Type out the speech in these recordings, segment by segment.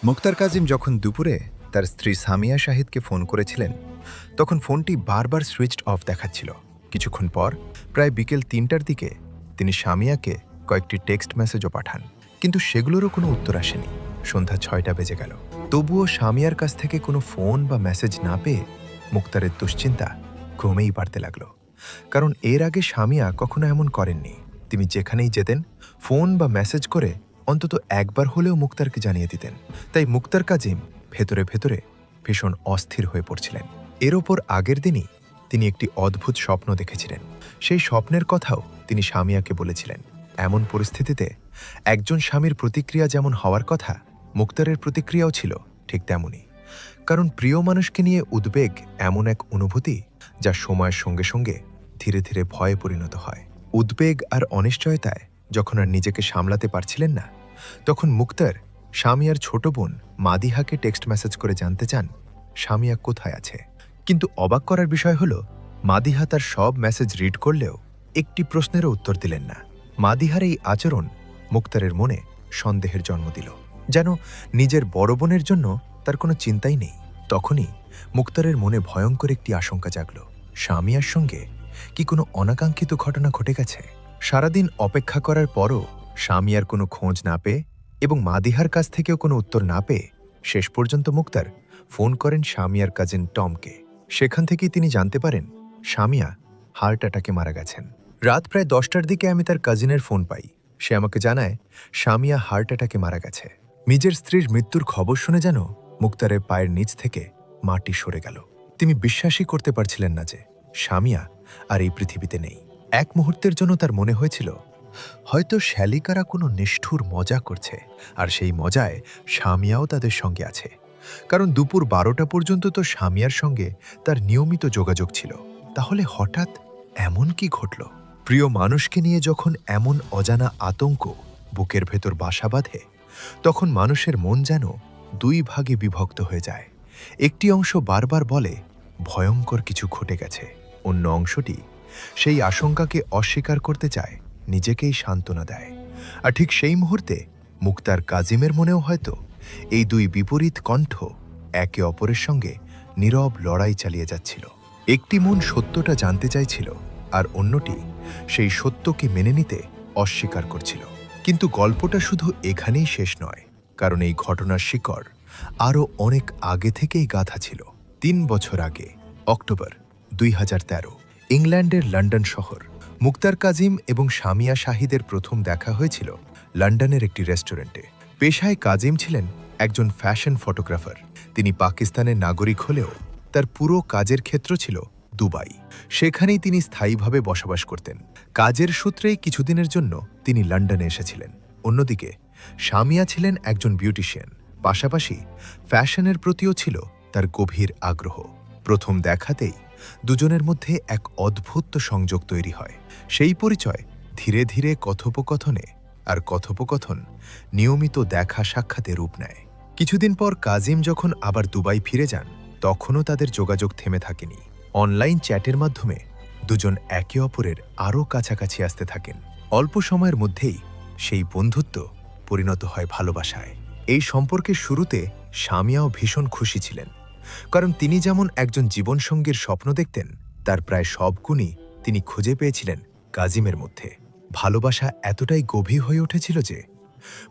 মুক্তার কাজিম যখন দুপুরে তার স্ত্রী সামিয়া শাহিদকে ফোন করেছিলেন, তখন ফোনটি বারবার সুইচড অফ দেখাচ্ছিল। কিছুক্ষণ পর প্রায় বিকেল ৩টার দিকে তিনি সামিয়াকে কয়েকটি টেক্সট মেসেজও পাঠান, কিন্তু সেগুলোরও কোনো উত্তর আসেনি। সন্ধ্যা ৬টা বেজে গেল, তবুও সামিয়ার কাছ থেকে কোনো ফোন বা মেসেজ না পেয়ে মুক্তারের দুশ্চিন্তা ক্রমেই বাড়তে লাগল। কারণ এর আগে সামিয়া কখনো এমন করেননি। তিনি যেখানেই যেতেন ফোন বা মেসেজ করে অন্তত একবার হলেও মুক্তারকে জানিয়ে দিতেন। তাই মুক্তার কাজিম ভেতরে ভেতরে ভীষণ অস্থির হয়ে পড়ছিলেন। এর ওপর আগের দিনই তিনি একটি অদ্ভুত স্বপ্ন দেখেছিলেন। সেই স্বপ্নের কথাও তিনি সামিয়াকে বলেছিলেন। এমন পরিস্থিতিতে একজন স্বামীর প্রতিক্রিয়া যেমন হওয়ার কথা, মুক্তারের প্রতিক্রিয়াও ছিল ঠিক তেমনই। কারণ প্রিয় মানুষকে নিয়ে উদ্বেগ এমন এক অনুভূতি যা সময়ের সঙ্গে সঙ্গে ধীরে ধীরে ভয়ে পরিণত হয়। উদ্বেগ আর অনিশ্চয়তায় যখন আর নিজেকে সামলাতে পারছিলেন না, তখন মুক্তার সামিয়ার ছোট বোন মাদিহাকে টেক্সট মেসেজ করে জানতে চান সামিয়া কোথায় আছে। কিন্তু অবাক করার বিষয় হল, মাদিহা তার সব মেসেজ রিড করলেও একটি প্রশ্নেরও উত্তর দিলেন না। মাদিহার এই আচরণ মুক্তারের মনে সন্দেহের জন্ম দিল, যেন নিজের বড় বোনের জন্য তার কোনো চিন্তাই নেই। তখনই মুক্তারের মনে ভয়ঙ্কর একটি আশঙ্কা জাগল। সামিয়ার সঙ্গে কি কোনো অনাকাঙ্ক্ষিত ঘটনা ঘটে গেছে? সারাদিন অপেক্ষা করার পরও সামিয়ার কোনো খোঁজ না পেয়ে এবং মাদিহার কাছ থেকেও কোনো উত্তর না পেয়ে শেষ পর্যন্ত মুক্তার ফোন করেন সামিয়ার কাজিন টমকে। সেখান থেকেই তিনি জানতে পারেন সামিয়া হার্ট অ্যাটাকে মারা গেছেন। রাত প্রায় 10টার দিকে আমি তার কাজিনের ফোন পাই। সে আমাকে জানায় সামিয়া হার্ট অ্যাটাকে মারা গেছে। নিজের স্ত্রীর মৃত্যুর খবর শুনে যেন মুক্তারের পায়ের নিচ থেকে মাটি সরে গেল। তিনি বিশ্বাসই করতে পারছিলেন না যে সামিয়া আর এই পৃথিবীতে নেই। এক মুহূর্তের জন্য তার মনে হয়েছিল হয়তো শ্যালিকারা কোনো নিষ্ঠুর মজা করছে, আর সেই মজায় সামিয়াও তাদের সঙ্গে আছে। কারণ দুপুর 12টা পর্যন্ত তো সামিয়ার সঙ্গে তার নিয়মিত যোগাযোগ ছিল। তাহলে হঠাৎ এমন কি ঘটল? প্রিয় মানুষকে নিয়ে যখন এমন অজানা আতঙ্ক বুকের ভেতর বাসা বাঁধে, তখন মানুষের মন যেন দুই ভাগে বিভক্ত হয়ে যায়। একটি অংশ বারবার বলে ভয়ঙ্কর কিছু ঘটে গেছে, অন্য অংশটি সেই আশঙ্কাকে অস্বীকার করতে চায়, নিজেকেই সান্ত্বনা দেয়। আর ঠিক সেই মুহূর্তে মুক্তার কাজিমের মনেও হয়তো এই দুই বিপরীত কণ্ঠ একে অপরের সঙ্গে নীরব লড়াই চালিয়ে যাচ্ছিল। একটি মন সত্যটা জানতে চাইছিল, আর অন্যটি সেই সত্যকে মেনে নিতে অস্বীকার করছিল। কিন্তু গল্পটা শুধু এখানেই শেষ নয়, কারণ এই ঘটনার শিকড় আরও অনেক আগে থেকেই গাঁথা ছিল। ৩ বছর আগে, অক্টোবর ২০১৩, ইংল্যান্ডের লন্ডন শহর। মুক্তার কাজিম এবং সামিয়া শাহিদের প্রথম দেখা হয়েছিল লন্ডনের একটি রেস্টুরেন্টে। পেশায় কাজিম ছিলেন একজন ফ্যাশন ফটোগ্রাফার। তিনি পাকিস্তানের নাগরিক হলেও তার পুরো কাজের ক্ষেত্র ছিল দুবাই। সেখানেই তিনি স্থায়ীভাবে বসবাস করতেন। কাজের সূত্রেই কিছুদিনের জন্য তিনি লন্ডনে এসেছিলেন। অন্যদিকে সামিয়া ছিলেন একজন বিউটিশিয়ান, পাশাপাশি ফ্যাশনের প্রতিও ছিল তার গভীর আগ্রহ। প্রথম দেখাতেই দুজনের মধ্যে এক অদ্ভুত সংযোগ তৈরি হয়। সেই পরিচয় ধীরে ধীরে কথোপকথনে, আর কথোপকথন নিয়মিত দেখা সাক্ষাতে রূপ নেয়। কিছুদিন পর কাজিম যখন আবার দুবাই ফিরে যান, তখনও তাদের যোগাযোগ থেমে থাকেনি। অনলাইন চ্যাটের মাধ্যমে দুজন একে অপরের আরও কাছাকাছি আসতে থাকেন। অল্প সময়ের মধ্যেই সেই বন্ধুত্ব পরিণত হয় ভালোবাসায়। এই সম্পর্কের শুরুতে সামিয়াও ভীষণ খুশি ছিলেন, কারণ তিনি যেমন একজন জীবনসঙ্গীর স্বপ্ন দেখতেন, তার প্রায় সব গুণই তিনি খুঁজে পেয়েছিলেন কাজিমের মধ্যে। ভালোবাসা এতটাই গভীর হয়ে উঠেছিল যে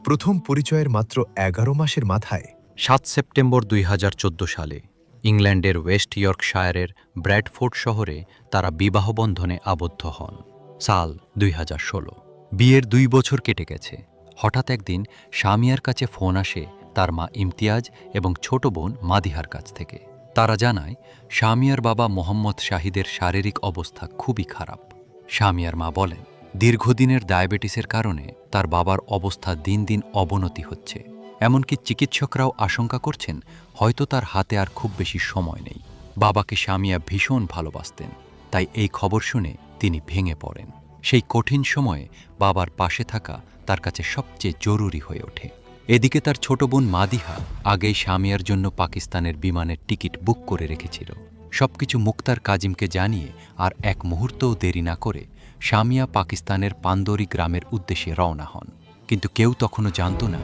প্রথম পরিচয়ের মাত্র 11 মাসের মাথায় ৭ সেপ্টেম্বর ২০১৪ সালে ইংল্যান্ডের ওয়েস্ট ইয়র্কশায়ারের ব্র্যাডফোর্ড শহরে তারা বিবাহবন্ধনে আবদ্ধ হন। সাল ২০১৬। বিয়ের ২ বছর কেটে গেছে। হঠাৎ একদিন সামিয়ার কাছে ফোন আসে তার মা ইমতিয়াজ এবং ছোট বোন মাদিহার কাছ থেকে। তারা জানায় সামিয়ার বাবা মোহাম্মদ শাহিদের শারীরিক অবস্থা খুবই খারাপ। সামিয়ার মা বলেন, দীর্ঘদিনের ডায়াবেটিসের কারণে তার বাবার অবস্থা দিন দিন অবনতি হচ্ছে। এমনকি চিকিৎসকরাও আশঙ্কা করছেন হয়তো তার হাতে আর খুব বেশি সময় নেই। বাবাকে সামিয়া ভীষণ ভালোবাসতেন, তাই এই খবর শুনে তিনি ভেঙে পড়েন। সেই কঠিন সময়ে বাবার পাশে থাকা তার কাছে সবচেয়ে জরুরি হয়ে ওঠে। এদিকে তার ছোট বোন মাদিহা আগেই সামিয়ার জন্য পাকিস্তানের বিমানের টিকিট বুক করে রেখেছিল। সবকিছু মুক্তার কাজিমকে জানিয়ে আর এক মুহূর্তও দেরি না করে সামিয়া পাকিস্তানের পান্দরি গ্রামের উদ্দেশ্যে রওনা হন। কিন্তু কেউ তখনও জানত না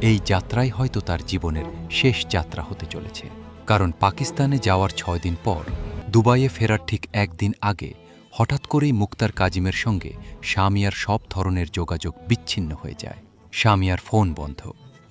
এই যাত্রাই হয়তো তার জীবনের শেষ যাত্রা হতে চলেছে। কারণ পাকিস্তানে যাওয়ার 6 দিন পর দুবাইয়ে ফেরার ঠিক একদিন আগে হঠাৎ করেই মুক্তার কাজিমের সঙ্গে শামিয়ার সব ধরনের যোগাযোগ বিচ্ছিন্ন হয়ে যায়। শামিয়ার ফোন বন্ধ।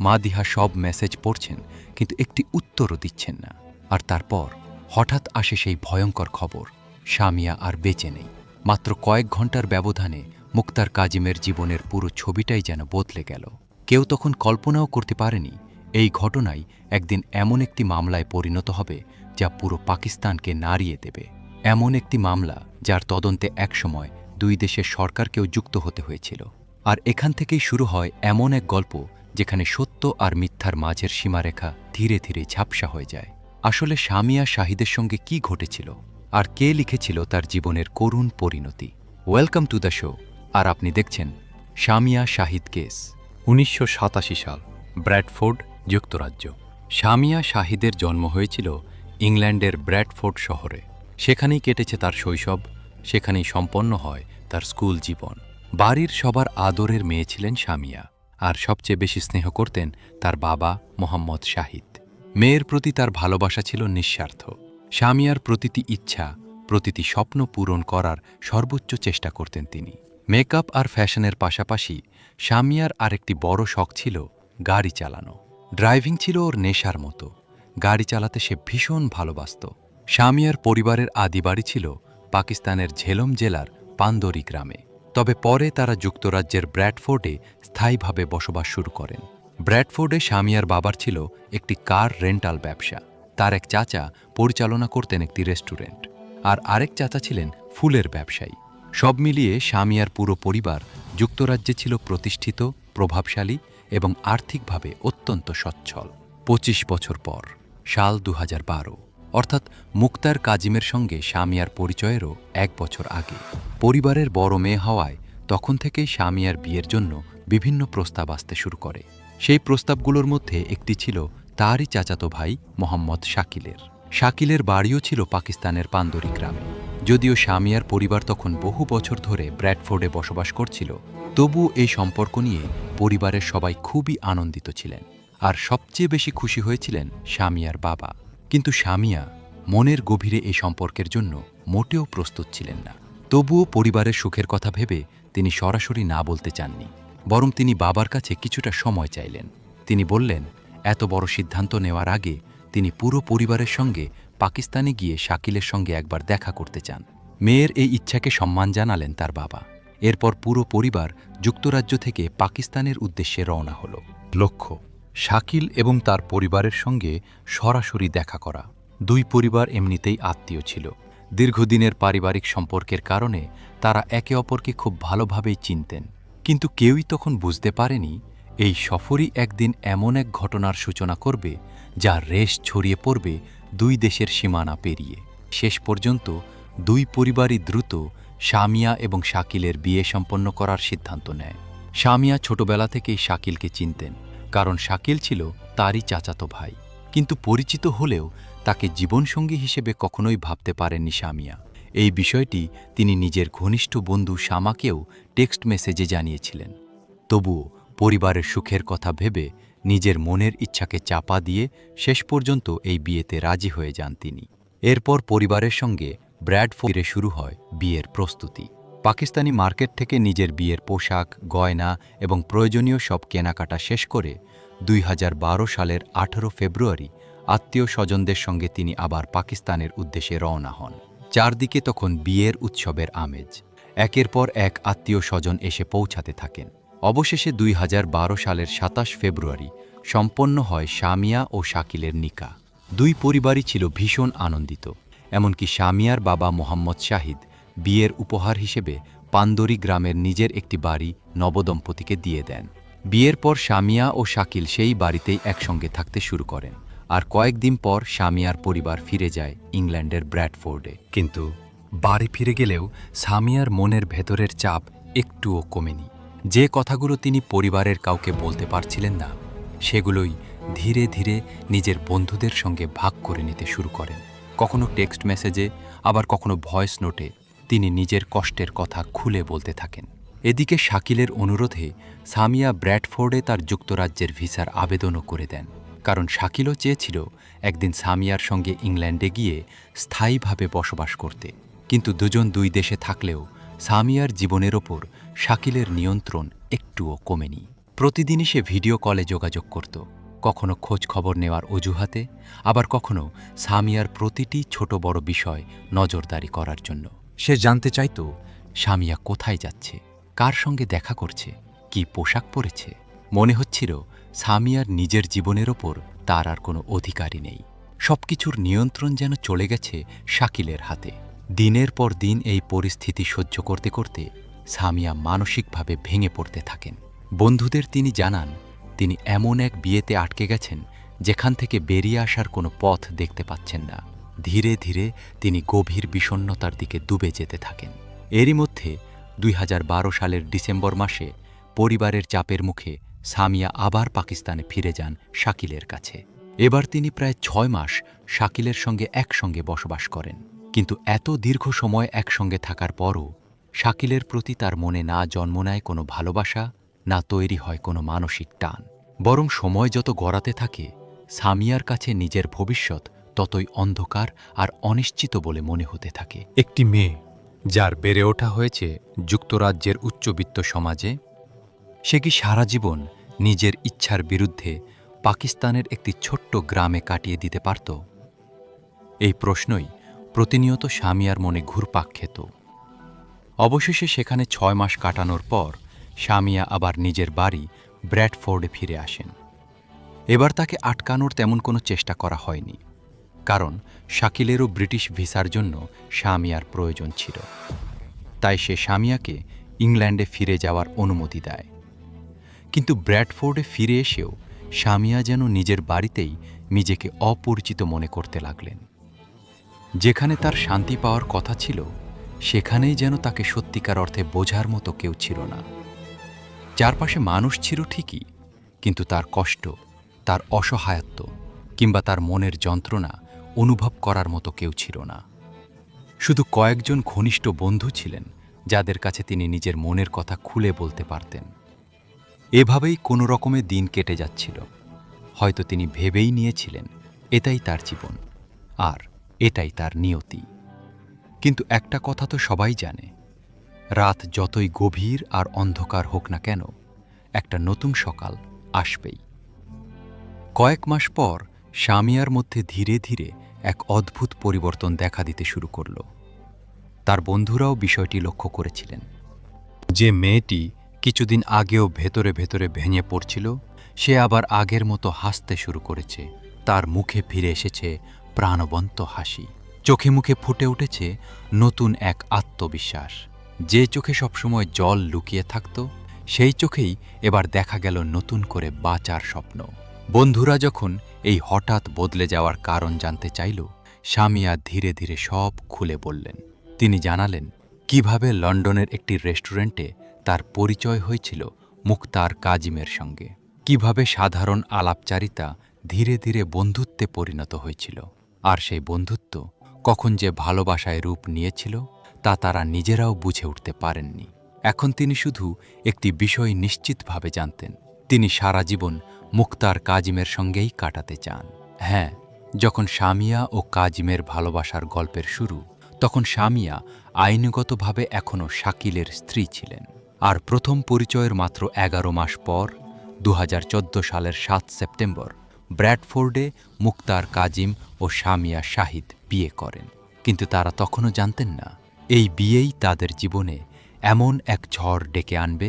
মাদিহা সব মেসেজ পড়ছেন, কিন্তু একটি উত্তরও দিচ্ছেন না। আর তারপর হঠাৎ আসে সেই ভয়ঙ্কর খবর, শামিয়া আর বেঁচে নেই। মাত্র কয়েক ঘন্টার ব্যবধানে মুক্তার কাজিমের জীবনের পুরো ছবিটাই যেন বদলে গেল। কেউ তখন কল্পনাও করতে পারেনি এই ঘটনাই একদিন এমন একটি মামলায় পরিণত হবে যা পুরো পাকিস্তানকে নাড়িয়ে দেবে। এমন একটি মামলা যার তদন্তে একসময় দুই দেশের সরকারকেও যুক্ত হতে হয়েছিল। আর এখান থেকেই শুরু হয় এমন এক গল্প যেখানে সত্য আর মিথ্যার মাঝের সীমারেখা ধীরে ধীরে ঝাপসা হয়ে যায়। আসলে শামিয়া শাহিদের সঙ্গে কি ঘটেছিল আর কে লিখেছিল তার জীবনের করুণ পরিণতি? Welcome to the show. আর আপনি দেখছেন শামিয়া শাহিদ কেস। 1987 সাল, ব্র্যাডফোর্ড, যুক্তরাজ্য। শামিয়া শাহিদের জন্ম হয়েছিল ইংল্যান্ডের ব্র্যাডফোর্ড শহরে। সেখানেই কেটেছে তার শৈশব, সেখানেই সম্পন্ন হয় তার স্কুল জীবন। বাড়ির সবার আদরের মেয়ে ছিলেন শামিয়া, আর সবচেয়ে বেশি স্নেহ করতেন তার বাবা মোহাম্মদ শাহিদ। মেয়ের প্রতি তার ভালোবাসা ছিল নিঃস্বার্থ। শামিয়ার প্রতিটি ইচ্ছা, প্রতিটি স্বপ্ন পূরণ করার সর্বোচ্চ চেষ্টা করতেন তিনি। মেকআপ আর ফ্যাশনের পাশাপাশি শামিয়ার আরেকটি বড় শখ ছিল গাড়ি চালানো। ড্রাইভিং ছিল ওর নেশার মতো। গাড়ি চালাতে সে ভীষণ ভালোবাসত। শামিয়ার পরিবারের আদি বাড়ি ছিল পাকিস্তানের ঝেলম জেলার পান্দরি গ্রামে। তবে পরে তারা যুক্তরাজ্যের ব্র্যাডফোর্ডে স্থায়ীভাবে বসবাস শুরু করেন। ব্র্যাডফোর্ডে শামিয়ার বাবার ছিল একটি কার রেন্টাল ব্যবসা। তার এক চাচা পরিচালনা করতেন একটি রেস্টুরেন্ট, আর আরেক চাচা ছিলেন ফুলের ব্যবসায়ী। সব মিলিয়ে শামিয়ার পুরো পরিবার যুক্তরাজ্যে ছিল প্রতিষ্ঠিত, প্রভাবশালী এবং আর্থিকভাবে অত্যন্ত সচ্ছল। 25 বছর পর, সাল 2012, অর্থাৎ মুক্তার কাজিমের সঙ্গে শামিয়ার পরিচয়েরও 1 বছর আগে, পরিবারের বড় মেয়ে হওয়ায় তখন থেকেই শামিয়ার বিয়ের জন্য বিভিন্ন প্রস্তাব আসতে শুরু করে। সেই প্রস্তাবগুলোর মধ্যে একটি ছিল তারই চাচাতো ভাই মোহাম্মদ শাকিলের। শাকিলের বাড়িও ছিল পাকিস্তানের পান্দরি গ্রামে। যদিও শামিয়ার পরিবার তখন বহু বছর ধরে ব্র্যাডফোর্ডে বসবাস করছিল, তবু এই সম্পর্ক নিয়ে পরিবারের সবাই খুবই আনন্দিত ছিলেন। আর সবচেয়ে বেশি খুশি হয়েছিলেন শামিয়ার বাবা। কিন্তু শামিয়া মনের গভীরে এই সম্পর্কের জন্য মোটেও প্রস্তুত ছিলেন না। তবুও পরিবারের সুখের কথা ভেবে তিনি সরাসরি না বলতে চাননি, বরং তিনি বাবার কাছে কিছুটা সময় চাইলেন। তিনি বললেন, এত বড় সিদ্ধান্ত নেওয়ার আগে তিনি পুরো পরিবারের সঙ্গে পাকিস্তানে গিয়ে শাকিলের সঙ্গে একবার দেখা করতে চান। মেয়ের এই ইচ্ছাকে সম্মান জানালেন তার বাবা। এরপর পুরো পরিবার যুক্তরাজ্য থেকে পাকিস্তানের উদ্দেশ্যে রওনা হল। লক্ষ্য, শাকিল এবং তার পরিবারের সঙ্গে সরাসরি দেখা করা। দুই পরিবার এমনিতেই আত্মীয় ছিল। দীর্ঘদিনের পারিবারিক সম্পর্কের কারণে তারা একে অপরকে খুব ভালোভাবেই চিনতেন। কিন্তু কেউই তখন বুঝতে পারেনি এই সফরই একদিন এমন এক ঘটনার সূচনা করবে যা রেশ ছড়িয়ে পড়বে দুই দেশের সীমানা পেরিয়ে। শেষ পর্যন্ত দুই পরিবারই দ্রুত শামিয়া এবং শাকিলের বিয়ে সম্পন্ন করার সিদ্ধান্ত নেয়। শামিয়া ছোটবেলা থেকেই শাকিলকে চিনতেন, কারণ শাকিল ছিল তারই চাচাতো ভাই। কিন্তু পরিচিত হলেও তাকে জীবনসঙ্গী হিসেবে কখনোই ভাবতে পারেননি শামিয়া। এই বিষয়টি তিনি নিজের ঘনিষ্ঠ বন্ধু শামাকেও টেক্সট মেসেজে জানিয়েছিলেন। তবুও পরিবারের সুখের কথা ভেবে নিজের মনের ইচ্ছাকে চাপা দিয়ে শেষ পর্যন্ত এই বিয়েতে রাজি হয়ে যান তিনি। এরপর পরিবারের সঙ্গে ব্র্যাডফোর্ডে শুরু হয় বিয়ের প্রস্তুতি। পাকিস্তানি মার্কেট থেকে নিজের বিয়ের পোশাক, গয়না এবং প্রয়োজনীয় সব কেনাকাটা শেষ করে 2012 সালের 18 ফেব্রুয়ারি আত্মীয় স্বজনদের সঙ্গে তিনি আবার পাকিস্তানের উদ্দেশ্যে রওনা হন। চারদিকে তখন বিয়ের উৎসবের আমেজ। একের পর এক আত্মীয় স্বজন এসে পৌঁছাতে থাকেন। অবশেষে 2012 সালের 27 ফেব্রুয়ারি সম্পন্ন হয় শামিয়া ও শাকিলের নিকাহ। দুই পরিবারই ছিল ভীষণ আনন্দিত। এমনকি শামিয়ার বাবা মোহাম্মদ শাহিদ বিয়ের উপহার হিসেবে পান্দরি গ্রামের নিজের একটি বাড়ি নবদম্পতিকে দিয়ে দেন। বিয়ের পর শামিয়া ও শাকিল সেই বাড়িতেই একসঙ্গে থাকতে শুরু করেন। আর কয়েকদিন পর শামিয়ার পরিবার ফিরে যায় ইংল্যান্ডের ব্র্যাডফোর্ডে। কিন্তু বাড়ি ফিরে গেলেও শামিয়ার মনের ভেতরের চাপ একটুও কমেনি। যে কথাগুলো তিনি পরিবারের কাউকে বলতে পারছিলেন না, সেগুলোই ধীরে ধীরে নিজের বন্ধুদের সঙ্গে ভাগ করে নিতে শুরু করেন। কখনো টেক্সট মেসেজে, আবার কখনো ভয়েস নোটে তিনি নিজের কষ্টের কথা খুলে বলতে থাকেন। এদিকে শাকিলের অনুরোধে সামিয়া ব্র্যাডফোর্ডে তার যুক্তরাজ্যের ভিসার আবেদনও করে দেন, কারণ শাকিলও চেয়েছিল একদিন সামিয়ার সঙ্গে ইংল্যান্ডে গিয়ে স্থায়ীভাবে বসবাস করতে। কিন্তু দুজন দুই দেশে থাকলেও সামিয়ার জীবনের ওপর শাকিলের নিয়ন্ত্রণ একটুও কমেনি। প্রতিদিনই সে ভিডিও কলে যোগাযোগ করত, কখনো খোঁজ খবর নেওয়ার অজুহাতে, আবার কখনো সামিয়ার প্রতিটি ছোট বড় বিষয় নজরদারি করার জন্য। সে জানতে চাইত সামিয়া কোথায় যাচ্ছে, কার সঙ্গে দেখা করছে, কি পোশাক পরেছে। মনে হচ্ছিল সামিয়ার নিজের জীবনের ওপর তার আর কোনো অধিকারই নেই। সবকিছুর নিয়ন্ত্রণ যেন চলে গেছে শাকিলের হাতে। দিনের পর দিন এই পরিস্থিতি সহ্য করতে করতে সামিয়া মানসিকভাবে ভেঙে পড়তে থাকেন। বন্ধুদের তিনি জানান তিনি এমন এক বিয়েতে আটকে গেছেন যেখান থেকে বেরিয়ে আসার কোনো পথ দেখতে পাচ্ছেন না। ধীরে ধীরে তিনি গভীর বিষণ্ণতার দিকে ডুবে যেতে থাকেন। এরই মধ্যে 2012 সালের ডিসেম্বর মাসে পরিবারের চাপের মুখে সামিয়া আবার পাকিস্তানে ফিরে যান শাকিলের কাছে। এবার তিনি প্রায় 6 মাস শাকিলের সঙ্গে একসঙ্গে বসবাস করেন। কিন্তু এত দীর্ঘ সময় একসঙ্গে থাকার পরও শাকিলের প্রতি তার মনে না জন্ম নেয় কোনো ভালোবাসা, না তৈরি হয় কোনো মানসিক টান। বরং সময় যত গড়াতে থাকে সামিয়ার কাছে নিজের ভবিষ্যৎ ততই অন্ধকার আর অনিশ্চিত বলে মনে হতে থাকে। একটি মেয়ে যার বেড়ে ওঠা হয়েছে যুক্তরাজ্যের উচ্চবিত্ত সমাজে, সে কি সারা জীবন নিজের ইচ্ছার বিরুদ্ধে পাকিস্তানের একটি ছোট্ট গ্রামে কাটিয়ে দিতে পারত? এই প্রশ্নই প্রতিনিয়ত সামিয়ার মনে ঘুরপাক খেত। অবশেষে সেখানে 6 মাস কাটানোর পর সামিয়া আবার নিজের বাড়ি ব্র্যাডফোর্ডে ফিরে আসেন। এবার তাকে আটকানোর তেমন কোনো চেষ্টা করা হয়নি, কারণ শাকিলেরও ব্রিটিশ ভিসার জন্য সামিয়ার প্রয়োজন ছিল। তাই সে সামিয়াকে ইংল্যান্ডে ফিরে যাওয়ার অনুমতি দেয়। কিন্তু ব্র্যাডফোর্ডে ফিরে এসেও সামিয়া যেন নিজের বাড়িতেই নিজেকে অপরিচিত মনে করতে লাগলেন। যেখানে তার শান্তি পাওয়ার কথা ছিল সেখানেই যেন তাকে সত্যিকার অর্থে বোঝার মতো কেউ ছিল না। চারপাশে মানুষ ছিল ঠিকই, কিন্তু তার কষ্ট, তার অসহায়ত্ব কিংবা তার মনের যন্ত্রণা অনুভব করার মতো কেউ ছিল না। শুধু কয়েকজন ঘনিষ্ঠ বন্ধু ছিলেন যাদের কাছে তিনি নিজের মনের কথা খুলে বলতে পারতেন। এভাবেই কোনো রকমে দিন কেটে যাচ্ছিল। হয়তো তিনি ভেবেই নিয়েছিলেন এটাই তার জীবন আর এটাই তার নিয়তি। কিন্তু একটা কথা তো সবাই জানে, রাত যতই গভীর আর অন্ধকার হোক না কেন, একটা নতুন সকাল আসবেই। কয়েক মাস পর সামিয়ার মধ্যে ধীরে ধীরে এক অদ্ভুত পরিবর্তন দেখা দিতে শুরু করল। তার বন্ধুরাও বিষয়টি লক্ষ্য করেছিলেন। যে মেয়েটি কিছুদিন আগেও ভেতরে ভেতরে ভেঙে পড়ছিল, সে আবার আগের মতো হাসতে শুরু করেছে। তার মুখে ফিরে এসেছে প্রাণবন্ত হাসি। চোখে মুখে ফুটে উঠেছে নতুন এক আত্মবিশ্বাস। যে চোখে সবসময় জল লুকিয়ে থাকত, সেই চোখেই এবার দেখা গেল নতুন করে বাঁচার স্বপ্ন। বন্ধুরা যখন এই হঠাৎ বদলে যাওয়ার কারণ জানতে চাইল, সামিয়া ধীরে ধীরে সব খুলে বললেন। তিনি জানালেন কিভাবে লন্ডনের একটি রেস্টুরেন্টে তার পরিচয় হয়েছিল মুখতার কাজিমের সঙ্গে, কিভাবে সাধারণ আলাপচারিতা ধীরে ধীরে বন্ধুত্বে পরিণত হয়েছিল, আর সেই বন্ধুত্ব কখন যে ভালোবাসায় রূপ নিয়েছিল তা তারা নিজেরাও বুঝে উঠতে পারেননি। এখন তিনি শুধু একটি বিষয় নিশ্চিতভাবে জানতেন, তিনি সারা জীবন মুখতার কাজিমের সঙ্গেই কাটাতে চান। হ্যাঁ, যখন সামিয়া ও কাজিমের ভালোবাসার গল্পের শুরু, তখন সামিয়া আইনগতভাবে এখনও শাকিলের স্ত্রী ছিলেন। আর প্রথম পরিচয়ের মাত্র 11 মাস পর 2014 সালের 7 সেপ্টেম্বর ব্র্যাডফোর্ডে মুখতার কাজিম ও সামিয়া শাহিদ বিয়ে করেন। কিন্তু তারা তখনও জানতেন না এই বিয়েই তাদের জীবনে এমন এক ঝড় ডেকে আনবে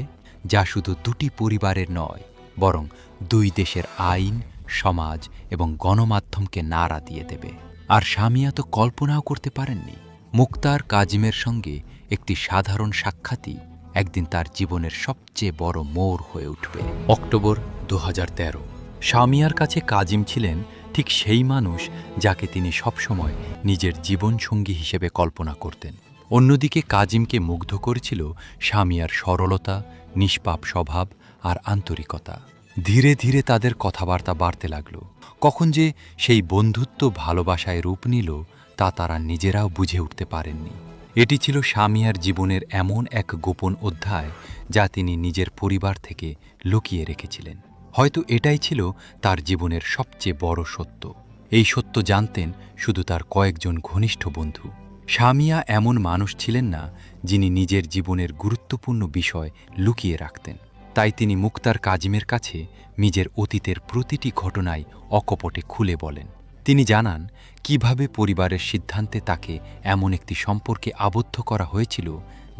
যা শুধু দুটি পরিবারের নয়, বরং দুই দেশের আইন, সমাজ এবং গণমাধ্যমকে নাড়া দিয়ে দেবে। আর সামিয়া তো কল্পনাও করতে পারেননি মুখতার কাজিমের সঙ্গে একটি সাধারণ সাক্ষাৎই একদিন তার জীবনের সবচেয়ে বড় মোড় হয়ে উঠবে। অক্টোবর 2013। সামিয়ার কাছে কাজিম ছিলেন ঠিক সেই মানুষ যাকে তিনি সবসময় নিজের জীবনসঙ্গী হিসেবে কল্পনা করতেন। অন্যদিকে কাজিমকে মুগ্ধ করেছিল সামিয়ার সরলতা, নিষ্পাপ স্বভাব আর আন্তরিকতা। ধীরে ধীরে তাদের কথাবার্তা বাড়তে লাগল। কখন যে সেই বন্ধুত্ব ভালোবাসায় রূপ নিল তা তারা নিজেরাও বুঝে উঠতে পারেননি। এটি ছিল সামিয়ার জীবনের এমন এক গোপন অধ্যায় যা তিনি নিজের পরিবার থেকে লুকিয়ে রেখেছিলেন। হয়তো এটাই ছিল তার জীবনের সবচেয়ে বড় সত্য। এই সত্য জানতেন শুধু তার কয়েকজন ঘনিষ্ঠ বন্ধু। সামিয়া এমন মানুষ ছিলেন না যিনি নিজের জীবনের গুরুত্বপূর্ণ বিষয় লুকিয়ে রাখতেন। তাই তিনি মুক্তার কাজিমের কাছে নিজের অতীতের প্রতিটি ঘটনাই অকপটে খুলে বলেন। তিনি জানান কিভাবে পরিবারের সিদ্ধান্তে তাকে এমন একটি সম্পর্কে আবদ্ধ করা হয়েছিল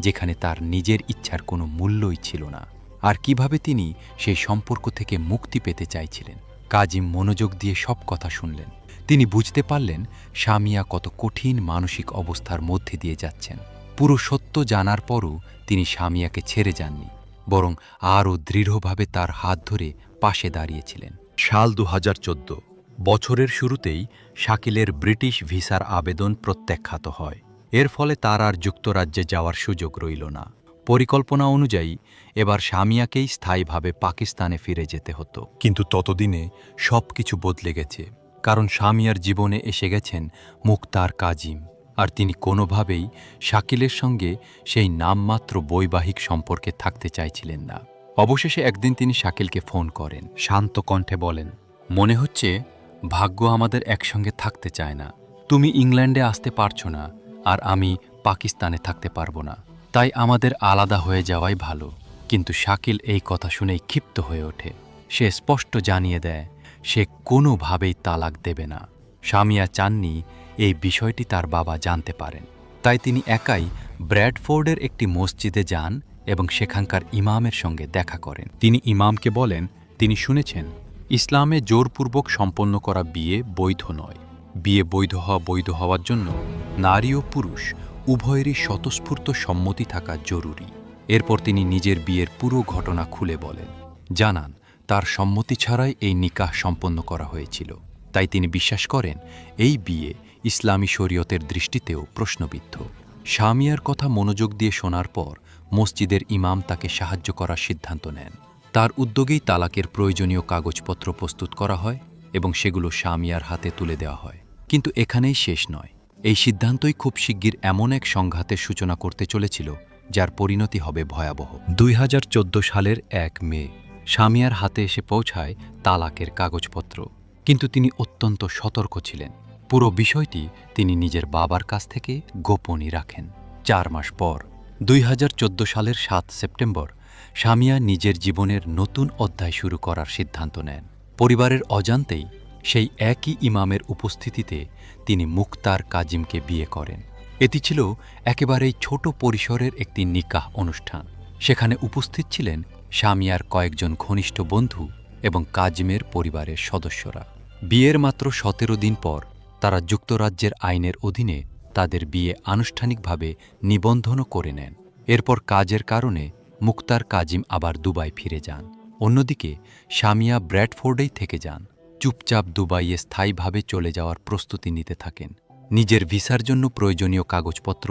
যেখানে তার নিজের ইচ্ছার কোনো মূল্যই ছিল না, আর কিভাবে তিনি সেই সম্পর্ক থেকে মুক্তি পেতে চাইছিলেন। কাজিম মনোযোগ দিয়ে সব কথা শুনলেন। তিনি বুঝতে পারলেন সামিয়া কত কঠিন মানসিক অবস্থার মধ্যে দিয়ে যাচ্ছেন। পুরো সত্য জানার পরও তিনি সামিয়াকে ছেড়ে যাননি, বরং আরও দৃঢ়ভাবে তার হাত ধরে পাশে দাঁড়িয়েছিলেন। সাল 2014, বছরের শুরুতেই শাকিলের ব্রিটিশ ভিসার আবেদন প্রত্যাখ্যাত হয়। এর ফলে তার আর যুক্তরাজ্যে যাওয়ার সুযোগ রইল না। পরিকল্পনা অনুযায়ী এবার সামিয়াকেই স্থায়ীভাবে পাকিস্তানে ফিরে যেতে হতো। কিন্তু ততদিনে সব কিছু বদলে গেছে, কারণ সামিয়ার জীবনে এসে গেছেন মুক্তার কাজিম, আর তিনি কোনোভাবেই শাকিলের সঙ্গে সেই নামমাত্র বৈবাহিক সম্পর্কে থাকতে চাইছিলেন না। অবশেষে একদিন তিনি শাকিলকে ফোন করেন। শান্ত কণ্ঠে বলেন, মনে হচ্ছে ভাগ্য আমাদের একসঙ্গে থাকতে চায় না। তুমি ইংল্যান্ডে আসতে পারছো না, আর আমি পাকিস্তানে থাকতে পারবো না। তাই আমাদের আলাদা হয়ে যাওয়াই ভালো। কিন্তু শাকিল এই কথা শুনেই ক্ষিপ্ত হয়ে ওঠে। সে স্পষ্ট জানিয়ে দেয় সে কোনোভাবেই তালাক দেবে না। সামিয়া চাননি এই বিষয়টি তার বাবা জানতে পারেন। তাই তিনি একাই ব্র্যাডফোর্ডের একটি মসজিদে যান এবং সেখানকার ইমামের সঙ্গে দেখা করেন। তিনি ইমামকে বলেন, তিনি শুনেছেন ইসলামে জোরপূর্বক সম্পন্ন করা বিয়ে বৈধ নয়। বিয়ে বৈধ হওয়ার জন্য নারী ও পুরুষ উভয়েরই স্বতঃস্ফূর্ত সম্মতি থাকা জরুরি। এরপর তিনি নিজের বিয়ের পুরো ঘটনা খুলে বলেন, জানান তার সম্মতি ছাড়াই এই নিকাহ সম্পন্ন করা হয়েছিল। তাই তিনি বিশ্বাস করেন এই বিয়ে ইসলামী শরীয়তের দৃষ্টিতেও প্রশ্নবিদ্ধ। সামিয়ার কথা মনোযোগ দিয়ে শোনার পর মসজিদের ইমাম তাকে সাহায্য করার সিদ্ধান্ত নেন। তার উদ্যোগেই তালাকের প্রয়োজনীয় কাগজপত্র প্রস্তুত করা হয় এবং সেগুলো সামিয়ার হাতে তুলে দেওয়া হয়। কিন্তু এখানেই শেষ নয়। এই সিদ্ধান্তই খুব শিগগির এমন এক সংঘাতের সূচনা করতে চলেছিল যার পরিণতি হবে ভয়াবহ। 2014 সালের 1 মে সামিয়ার হাতে এসে পৌঁছায় তালাকের কাগজপত্র। কিন্তু তিনি অত্যন্ত সতর্ক ছিলেন। পুরো বিষয়টি তিনি নিজের বাবার কাছ থেকে গোপনই রাখেন। 4 মাস পর 2014 সালের 7 সেপ্টেম্বর সামিয়া নিজের জীবনের নতুন অধ্যায় শুরু করার সিদ্ধান্ত নেন। পরিবারের অজান্তেই সেই একই ইমামের উপস্থিতিতে তিনি মুক্তার কাজিমকে বিয়ে করেন। এটি ছিল একেবারেই ছোট পরিসরের একটি নিকাহ অনুষ্ঠান। সেখানে উপস্থিত ছিলেন সামিয়ার কয়েকজন ঘনিষ্ঠ বন্ধু এবং কাজিমের পরিবারের সদস্যরা। বিয়ের মাত্র 17 দিন পর তারা যুক্তরাজ্যের আইনের অধীনে তাদের বিয়ে আনুষ্ঠানিকভাবে নিবন্ধনও করে নেন। এরপর কাজের কারণে মুক্তার কাজিম আবার দুবাই ফিরে যান। অন্যদিকে সামিয়া ব্র্যাডফোর্ডেই থেকে যান। চুপচাপ দুবাইয়ে স্থায়ীভাবে চলে যাওয়ার প্রস্তুতি নিতে থাকেন। নিজের ভিসার জন্য প্রয়োজনীয় কাগজপত্র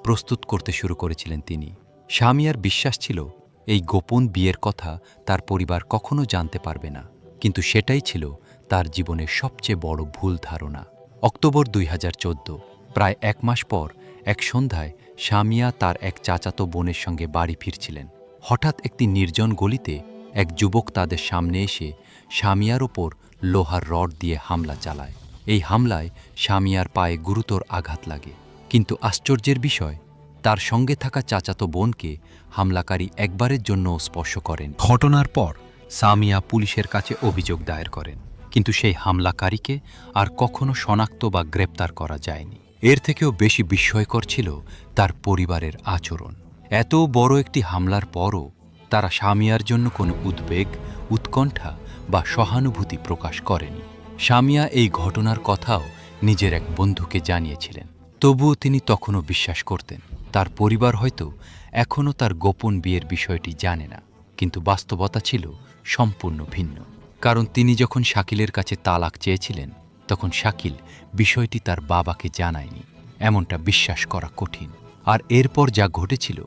প্রস্তুত করতে শুরু করেছিলেন তিনি। সামিয়ার বিশ্বাস ছিল এই গোপন বিয়ের কথা তার পরিবার কখনো জানতে পারবে না, কিন্তু সেটাই ছিল তার জীবনের সবচেয়ে বড় ভুল ধারণা। অক্টোবর 2014, প্রায় 1 মাস পর এক সন্ধ্যায় সামিয়া তার এক চাচাতো বোনের সঙ্গে বাড়ি ফিরছিলেন। হঠাৎ একটি নির্জন গলিতে এক যুবক তাদের সামনে এসে সামিয়ার ওপর লোহার রড দিয়ে হামলা চালায়। এই হামলায় সামিয়ার পায়ে গুরুতর আঘাত লাগে। কিন্তু আশ্চর্যের বিষয়, তার সঙ্গে থাকা চাচাতো বোনকে হামলাকারী একবারের জন্য স্পর্শ করেন। ঘটনার পর সামিয়া পুলিশের কাছে অভিযোগ দায়ের করেন, কিন্তু সেই হামলাকারীকে আর কখনো শনাক্ত বা গ্রেপ্তার করা যায়নি। এর থেকেও বেশি বিস্ময়কর ছিল তার পরিবারের আচরণ। এত বড় একটি হামলার পরও তারা সামিয়ার জন্য কোনো উদ্বেগ, উৎকণ্ঠা বা সহানুভূতি প্রকাশ করেনি। সামিয়া এই ঘটনার কথাও নিজের এক বন্ধুকে জানিয়েছিলেন। তবুও তিনি তখনও বিশ্বাস করতেন তার পরিবার হয়তো এখনও তার গোপন বিয়ের বিষয়টি জানে না। কিন্তু বাস্তবতা ছিল সম্পূর্ণ ভিন্ন। কারণ তিনি যখন শাকিলের কাছে তালাক চেয়েছিলেন, তখন শাকিল বিষয়টি তার বাবাকে জানায়নি। এমনটা বিশ্বাস করা কঠিন। আর এরপর যা ঘটেছিল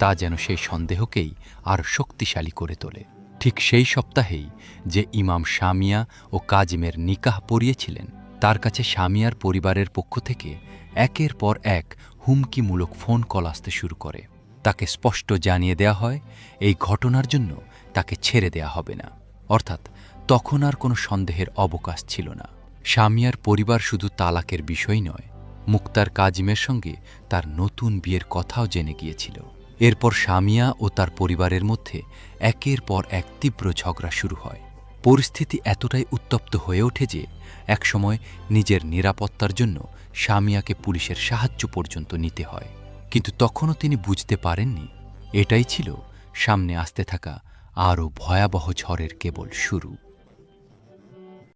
তা যেন সেই সন্দেহকেই আর শক্তিশালী করে তোলে। ঠিক সেই সপ্তাহেই যে ইমাম সামিয়া ও কাজিমের নিকাহ পড়িয়েছিলেন, তার কাছে সামিয়ার পরিবারের পক্ষ থেকে একের পর এক হুমকিমূলক ফোন কল আসতে শুরু করে। তাকে স্পষ্ট জানিয়ে দেয়া হয় এই ঘটনার জন্য তাকে ছেড়ে দেয়া হবে না। অর্থাৎ তখন আর কোনো সন্দেহের অবকাশ ছিল না। সামিয়ার পরিবার শুধু তালাকের বিষয় নয়, মুক্তার কাজিমের সঙ্গে তার নতুন বিয়ের কথাও জেনে গিয়েছিল। এরপর সামিয়া ও তার পরিবারের মধ্যে একের পর এক তীব্র ঝগড়া শুরু হয়। পরিস্থিতি এতটাই উত্তপ্ত হয়ে ওঠে যে একসময় নিজের নিরাপত্তার জন্য সামিয়াকে পুলিশের সাহায্য পর্যন্ত নিতে হয়। কিন্তু তখনও তিনি বুঝতে পারেননি এটাই ছিল সামনে আসতে থাকা আরও ভয়াবহ ঝড়ের কেবল শুরু।